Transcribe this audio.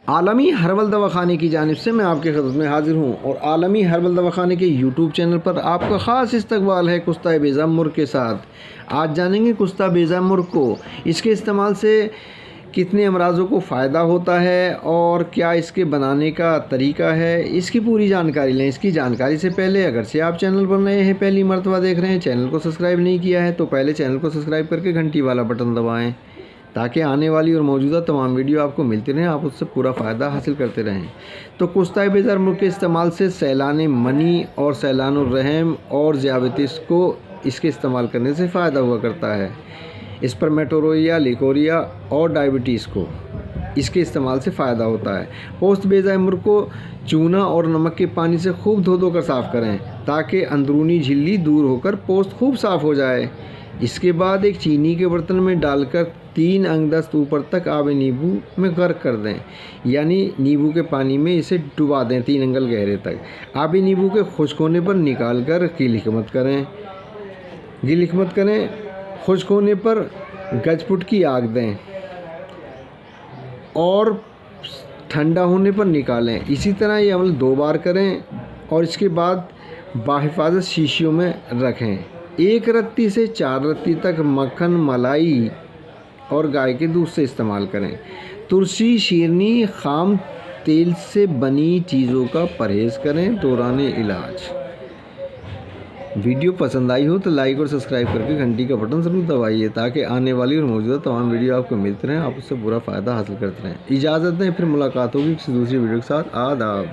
आलमी हर्बल दवाखाने की जानिब से मैं आपके खिदमत में हाजिर हूँ और आलमी हर्बल दवाखाने के यूट्यूब चैनल पर आपका ख़ास इस्तकबाल है कुस्ता बेज़ा मुर्ग के साथ। आज जानेंगे कुस्ता बेज़ा मुर्ग को, इसके इस्तेमाल से कितने अमराज़ों को फ़ायदा होता है और क्या इसके बनाने का तरीका है, इसकी पूरी जानकारी लें। इसकी जानकारी से पहले अगर से आप चैनल पर नए हैं, पहली मरतबा देख रहे हैं, चैनल को सब्सक्राइब नहीं किया है तो पहले चैनल को सब्सक्राइब करके घंटी वाला बटन दबाएँ ताकि आने वाली और मौजूदा तमाम वीडियो आपको मिलती रहें, आप उससे पूरा फ़ायदा हासिल करते रहें। तो कुस्ता बेज़ा मुर्ग के इस्तेमाल से सैलान मनी और सैलान रहम और ज़ियाबतीस को इसके इस्तेमाल करने से फ़ायदा हुआ करता है। स्पर्मेटोरोइया, लिकोरिया और डायबिटीज़ को इसके इस्तेमाल से फ़ायदा होता है। पोस्त बेज़ा मुर्ग को चूना और नमक के पानी से खूब धो कर साफ़ करें ताकि अंदरूनी झिल्ली दूर होकर पोस्त खूब साफ़ हो जाए। इसके बाद एक चीनी के बर्तन में डालकर 3 अंगदस्त ऊपर तक आब नींबू में गर्क कर दें, यानी नींबू के पानी में इसे डुबा दें 3 अंगल गहरे तक। आब नींबू के खुश्क होने पर निकाल कर गिलहमत करें। खुश्क होने पर गजपुट की आग दें और ठंडा होने पर निकालें। इसी तरह ये अमल 2 बार करें और इसके बाद बाहिफाजत शीशियों में रखें। 1 रत्ती से 4 रत्ती तक मक्खन, मलाई और गाय के दूध से इस्तेमाल करें। तुलसी, शीरनी, खाम तेल से बनी चीज़ों का परहेज़ करें दौरान इलाज। वीडियो पसंद आई हो तो लाइक और सब्सक्राइब करके घंटी का बटन ज़रूर दबाइए ताकि आने वाली और मौजूदा तमाम वीडियो आपको मिलते रहें, आप उससे पूरा फ़ायदा हासिल करते रहें। इजाज़त दें, फिर मुलाकात होगी किसी दूसरी वीडियो के साथ। आदाब।